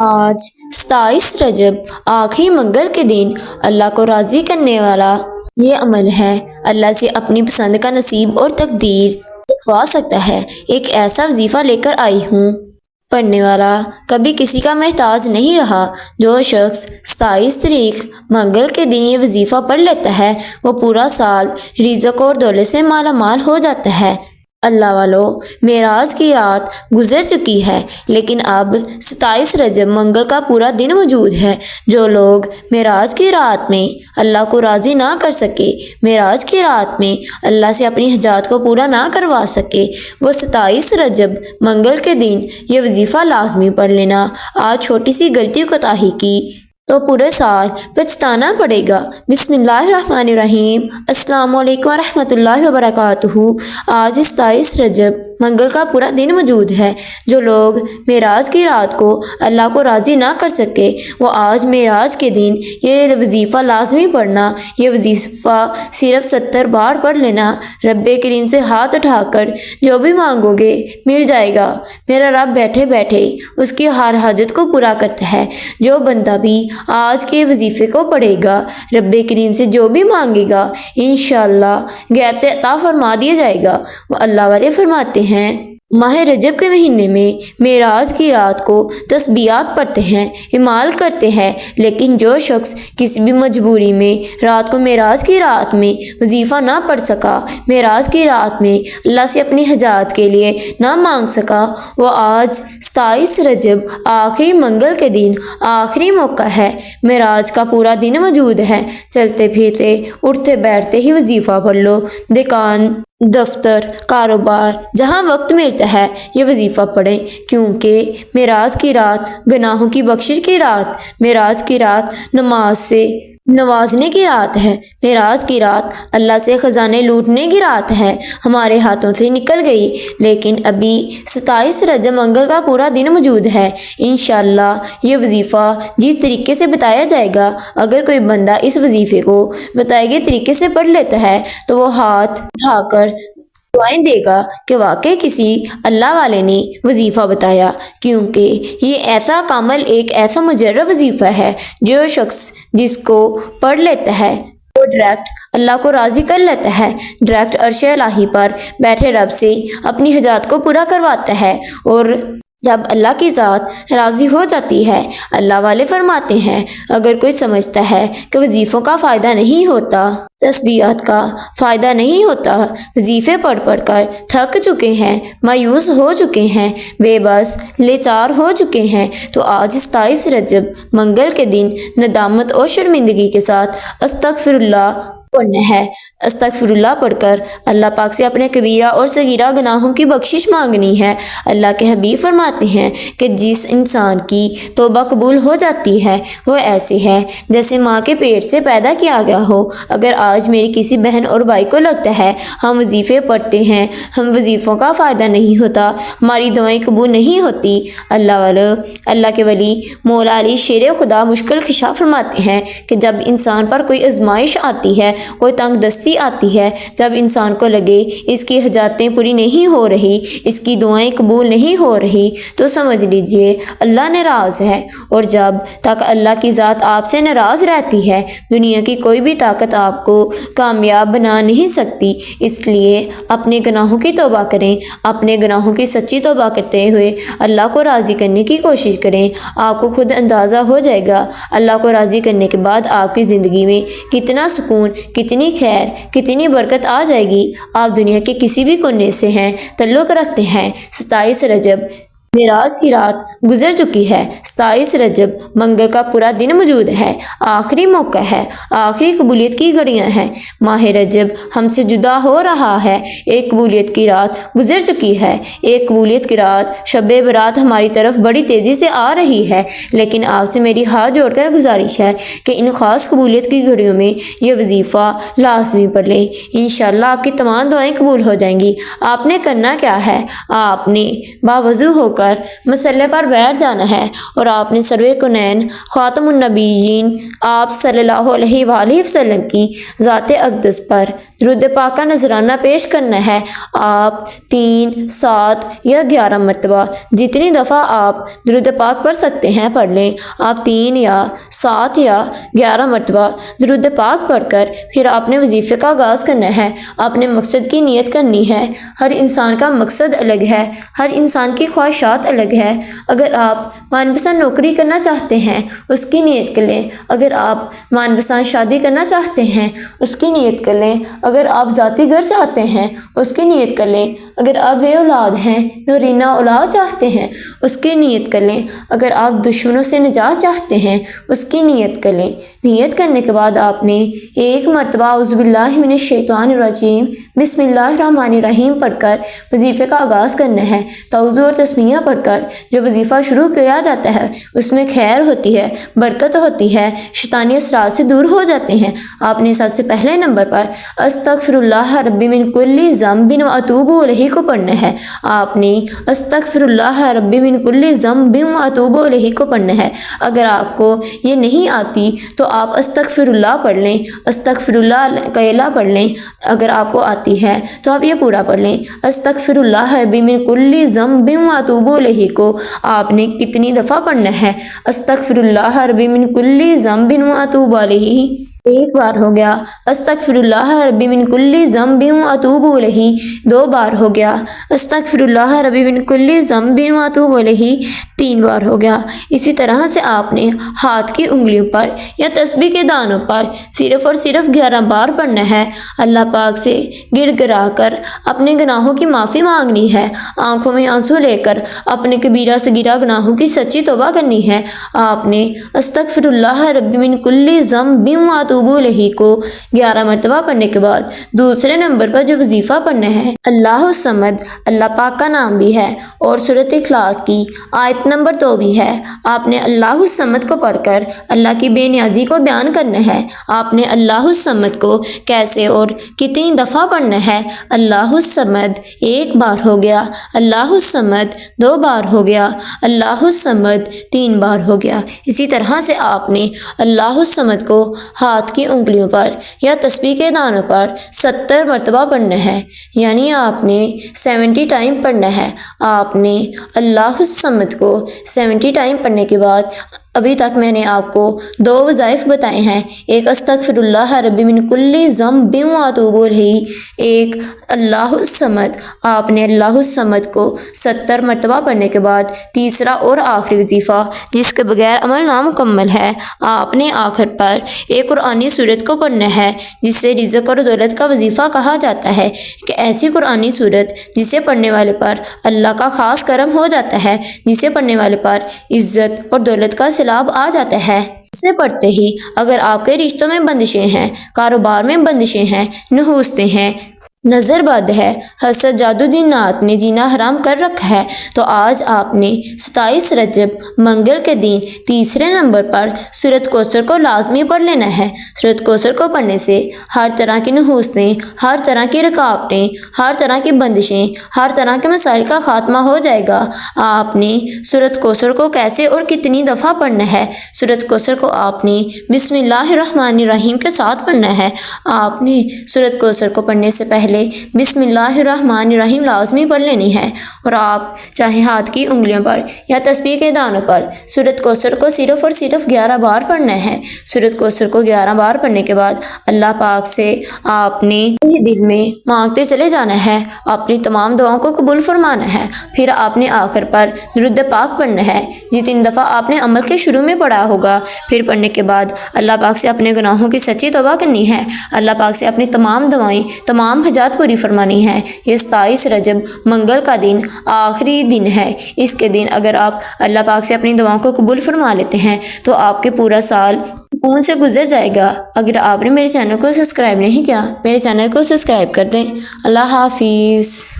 آج 27 رجب آخری منگل کے دن اللہ کو راضی کرنے والا یہ عمل ہے۔ اللہ سے اپنی پسند کا نصیب اور تقدیر لکھوا سکتا ہے۔ ایک ایسا وظیفہ لے کر آئی ہوں، پڑھنے والا کبھی کسی کا محتاج نہیں رہا۔ جو شخص 27 تاریخ منگل کے دن یہ وظیفہ پڑھ لیتا ہے وہ پورا سال رزق اور دولت سے مالا مال ہو جاتا ہے۔ اللہ والو، معراج کی رات گزر چکی ہے، لیکن اب 27 رجب منگل کا پورا دن موجود ہے۔ جو لوگ معراج کی رات میں اللہ کو راضی نہ کر سکے، معراج کی رات میں اللہ سے اپنی حاجات کو پورا نہ کروا سکے، وہ 27 رجب منگل کے دن یہ وظیفہ لازمی پڑھ لینا۔ آج چھوٹی سی غلطی کوتاہی کی تو پورے سال پچھتانا پڑے گا۔ بسم اللہ الرحمن الرحیم۔ السلام علیکم ورحمۃ اللہ وبرکاتہ۔ آج 27 رجب منگل کا پورا دن موجود ہے۔ جو لوگ معراج کی رات کو اللہ کو راضی نہ کر سکے، وہ آج معراج کے دن یہ وظیفہ لازمی پڑھنا۔ یہ وظیفہ صرف 70 بار پڑھ لینا۔ رب کریم سے ہاتھ اٹھا کر جو بھی مانگو گے مل جائے گا۔ میرا رب بیٹھے بیٹھے اس کی ہر حاجت کو پورا کرتا ہے۔ جو بندہ بھی آج کے وظیفے کو پڑھے گا، رب کریم سے جو بھی مانگے گا انشاءاللہ غیب سے عطا فرما دیا جائے گا۔ وہ اللہ والے فرماتے ہیں، ماہ رجب کے مہینے میں معراج کی رات کو تسبیحات پڑھتے ہیں، اعمال کرتے ہیں، لیکن جو شخص کسی بھی مجبوری میں رات کو معراج کی رات میں وظیفہ نہ پڑھ سکا، معراج کی رات میں اللہ سے اپنی حاجات کے لیے نہ مانگ سکا، وہ آج 27 رجب آخری منگل کے دن آخری موقع ہے۔ معراج کا پورا دن موجود ہے۔ چلتے پھرتے اٹھتے بیٹھتے ہی وظیفہ پڑھ لو۔ دکان، دفتر، کاروبار، جہاں وقت ملتا ہے یہ وظیفہ پڑھیں، کیونکہ معراج کی رات گناہوں کی بخشش کی رات، معراج کی رات نماز سے نوازنے کی رات ہے، معراج کی رات اللہ سے خزانے لوٹنے کی رات ہے۔ ہمارے ہاتھوں سے نکل گئی، لیکن ابھی 27 رجب منگل کا پورا دن موجود ہے۔ انشاءاللہ یہ وظیفہ جس طریقے سے بتایا جائے گا، اگر کوئی بندہ اس وظیفے کو بتائے گئے طریقے سے پڑھ لیتا ہے تو وہ ہاتھ اٹھا کر دعائیں دے گا کہ واقعی کسی اللہ والے نے وظیفہ بتایا، کیونکہ یہ ایسا کامل ایک ایسا مجرب وظیفہ ہے جو شخص جس کو پڑھ لیتا ہے وہ ڈائریکٹ اللہ کو راضی کر لیتا ہے، ڈائریکٹ عرش الہی پر بیٹھے رب سے اپنی حاجات کو پورا کرواتا ہے۔ اور جب اللہ کی ذات راضی ہو جاتی ہے، اللہ والے فرماتے ہیں، اگر کوئی سمجھتا ہے کہ وظیفوں کا فائدہ نہیں ہوتا، تسبیحات کا فائدہ نہیں ہوتا، وظیفے پڑھ پڑھ کر تھک چکے ہیں، مایوس ہو چکے ہیں، بے بس لاچار ہو چکے ہیں، تو آج 27 رجب منگل کے دن ندامت اور شرمندگی کے ساتھ استغفر اللہ پڑھنا ہے۔ استغفر اللہ پڑھ کر اللہ پاک سے اپنے کبیرہ اور صغیرہ گناہوں کی بخشش مانگنی ہے۔ اللہ کے حبیب فرماتے ہیں کہ جس انسان کی توبہ قبول ہو جاتی ہے وہ ایسے ہے جیسے ماں کے پیٹ سے پیدا کیا گیا ہو۔ اگر آج میری کسی بہن اور بھائی کو لگتا ہے ہم وظیفے پڑھتے ہیں، ہم وظیفوں کا فائدہ نہیں ہوتا، ہماری دعائیں قبول نہیں ہوتی، اللہ کے ولی مولا علی شیر خدا مشکل کشا فرماتے ہیں کہ جب انسان پر کوئی آزمائش آتی ہے، کوئی تنگ دستی آتی ہے، جب انسان کو لگے اس کی حاجاتیں پوری نہیں ہو رہی، اس کی دعائیں قبول نہیں ہو رہی، تو سمجھ لیجئے اللہ ناراض ہے۔ اور جب تک اللہ کی ذات آپ سے ناراض رہتی ہے، دنیا کی کوئی بھی طاقت آپ کو کامیاب بنا نہیں سکتی۔ اس لیے اپنے گناہوں کی توبہ کریں، اپنے گناہوں کی سچی توبہ کرتے ہوئے اللہ کو راضی کرنے کی کوشش کریں۔ آپ کو خود اندازہ ہو جائے گا اللہ کو راضی کرنے کے بعد آپ کی زندگی میں کتنا سکون، کتنی خیر، کتنی برکت آ جائے گی۔ آپ دنیا کے کسی بھی کونے سے ہیں، تعلق رکھتے ہیں، 27 رجب معراج کی رات گزر چکی ہے، 27 رجب منگل کا پورا دن موجود ہے، آخری موقع ہے، آخری قبولیت کی گھڑیاں ہیں۔ ماہ رجب ہم سے جدا ہو رہا ہے، ایک قبولیت کی رات گزر چکی ہے، ایک قبولیت کی رات شب برات ہماری طرف بڑی تیزی سے آ رہی ہے، لیکن آپ سے میری ہاتھ جوڑ کر گزارش ہے کہ ان خاص قبولیت کی گھڑیوں میں یہ وظیفہ لازمی پڑھ لیں۔ انشاءاللہ آپ کی تمام دعائیں قبول ہو جائیں گی۔ آپ نے کرنا کیا ہے؟ آپ نے باوضو ہو کر کر مسلح پر بیٹھ جانا ہے اور آپ نے سرور کونین خاتم النبیین آپ صلی اللہ علیہ وآلہ وسلم کی ذات اقدس پر درود پاک کا نذرانہ پیش کرنا ہے۔ آپ 3، 7 یا 11 مرتبہ جتنی دفعہ آپ درود پاک پڑھ سکتے ہیں پڑھ لیں۔ آپ 3 یا 7 یا 11 مرتبہ درود پاک پڑھ کر پھر آپ نے وظیفے کا آغاز کرنا ہے۔ آپ نے مقصد کی نیت کرنی ہے۔ ہر انسان کا مقصد الگ ہے، ہر انسان کی خواہشات الگ ہے۔ اگر آپ من پسند نوکری کرنا چاہتے ہیں اس کی نیت کر لیں، اگر آپ من پسند شادی کرنا چاہتے ہیں اس کی نیت کر لیں، اگر آپ ذاتی گھر چاہتے ہیں اس کی نیت کر لیں، اگر آپ بے اولاد ہیں نورینہ اولاد چاہتے ہیں اس کی نیت کر لیں، اگر آپ دشمنوں سے نجات چاہتے ہیں اس کی نیت کر لیں۔ نیت کرنے کے بعد آپ نے 1 مرتبہ اعوذ باللہ من الشیطان الرجیم بسم اللہ الرحمن الرحیم پڑھ کر وظیفے کا آغاز کرنا ہے۔ توضو اور تسمیہ پڑھ کر جو وظیفہ شروع کیا جاتا ہے اس میں خیر ہوتی ہے، برکت ہوتی ہے، شیطانی اثرات سے دور ہو جاتے ہیں۔ آپ نے سب سے پہلے نمبر پر استغفر اللہ ربی من کل ذنب واتوب الیہ کو پڑھنا ہے۔ آپ نے استغفر اللہ ربی من کل ذنب واتوب الیہ کو پڑھنا ہے۔ اگر آپ کو یہ نہیں آتی تو آپ استغفر اللہ پڑھ لیں، استغفر اللہ قیلا پڑھ لیں۔ اگر آپ کو آتی ہے تو آپ یہ پورا پڑھ لیں، استغفر اللہ ربی من کل ذنب واتوب الیہ کو آپ نے کتنی دفعہ پڑھنا ہے؟ استغفر اللہ ربی من کل ذنب واتوب الیہ 1 بار ہو گیا، استغفر اللہ ربی من کل ذنب واتوب الیہ 2 بار ہو گیا، استغفر اللہ ربی من کل ذنب واتوب الیہ 3 بار ہو گیا۔ اسی طرح سے آپ نے ہاتھ کی انگلیوں پر یا تسبیح کے دانوں پر صرف اور صرف 11 بار پڑھنا ہے۔ اللہ پاک سے گر گرا کر اپنے گناہوں کی معافی مانگنی ہے، آنکھوں میں آنسو لے کر اپنے کبیرہ صغیرہ گناہوں کی سچی توبہ کرنی ہے۔ آپ نے استغفر اللہ ربی من کل ذنب واتوب الیہ کو 11 مرتبہ پڑھنے کے بعد دوسرے نمبر پر جو وظیفہ پڑھنا ہے اللہ الصمد، اللہ پاک کا نام بھی ہے اور سورۃ اخلاص کی آیت نمبر 2 بھی ہے۔ آپ نے اللہ الصمد کو پڑھ کر اللہ کی بے نیازی کو بیان کرنا ہے۔ آپ نے اللہ الصمد کو کیسے اور کتنی دفعہ پڑھنا ہے؟ اللہ الصمد 1 بار ہو گیا، اللہ الصمد 2 بار ہو گیا، اللہ الصمد 3 بار ہو گیا۔ اسی طرح سے آپ نے اللہ الصمد کو ہاتھ کی انگلیوں پر یا تسبیح کے دانوں پر 70 مرتبہ پڑھنا ہے، یعنی آپ نے 70 ٹائم پڑھنا ہے۔ آپ نے اللہ الصمد کو 70 ٹائم پڑھنے کے بعد ابھی تک میں نے آپ کو 2 وظائف بتائے ہیں، ایک استغفر اللہ ربی من کل ذنب واتوب الیہ، ایک اللہ الصمد۔ آپ نے اللہ الصمد کو 70 مرتبہ پڑھنے کے بعد تیسرا اور آخری وظیفہ جس کے بغیر عمل نامکمل ہے، آپ نے آخر پر ایک قرآنی سورت کو پڑھنا ہے جس سے رزق اور دولت کا وظیفہ کہا جاتا ہے، کہ ایسی قرآنی سورت جسے پڑھنے والے پر اللہ کا خاص کرم ہو جاتا ہے، جسے پڑھنے والے پر عزت اور دولت کا سیلاب آ جاتا ہے۔ اسے پڑھتے ہی اگر آپ کے رشتوں میں بندشیں ہیں، کاروبار میں بندشیں ہیں، نحوستیں ہیں، نظر بد ہے، حسد جادو جنات نے جینا حرام کر رکھا ہے، تو آج آپ نے 27 رجب منگل کے دن تیسرے نمبر پر سورۃ کوثر کو لازمی پڑھ لینا ہے۔ سورۃ کوثر کو پڑھنے سے ہر طرح کی نحوستیں، ہر طرح کی رکاوٹیں، ہر طرح کی بندشیں، ہر طرح کے مسائل کا خاتمہ ہو جائے گا۔ آپ نے سورۃ کوثر کو کیسے اور کتنی دفعہ پڑھنا ہے؟ سورۃ کوثر کو آپ نے بسم اللہ الرحمن الرحیم کے ساتھ پڑھنا ہے۔ آپ نے سورۃ کوثر کو پڑھنے سے پہلے بسم اللہ الرحمن الرحیم لازمی پڑھ لینی ہے، اور آپ چاہے ہاتھ کی انگلیوں پر یا تسبیح کے دانوں پر سورۃ کوثر کو صرف اور صرف 11 بار پڑھنا ہے۔ سورۃ کوثر کو 11 بار پڑھنے کے بعد اللہ پاک سے آپ نے دل میں مانگتے چلے جانا ہے، اپنی تمام دعاؤں کو قبول فرمانا ہے۔ پھر آپ نے آخر پر درود پاک پڑھنا ہے، جتنی دفعہ آپ نے عمل کے شروع میں پڑھا ہوگا۔ پھر پڑھنے کے بعد اللہ پاک سے اپنے گناہوں کی سچی توبہ کرنی ہے، اللہ پاک سے اپنی تمام دعائیں، تمام حاجات پوری فرمانی ہے۔ یہ 27 رجب منگل کا دن آخری دن ہے۔ اس کے دن اگر آپ اللہ پاک سے اپنی دعاؤں کو قبول فرما لیتے ہیں تو آپ کے پورا سال سکون سے گزر جائے گا۔ اگر آپ نے میرے چینل کو سبسکرائب نہیں کیا، میرے چینل کو سبسکرائب کر دیں۔ اللہ حافظ۔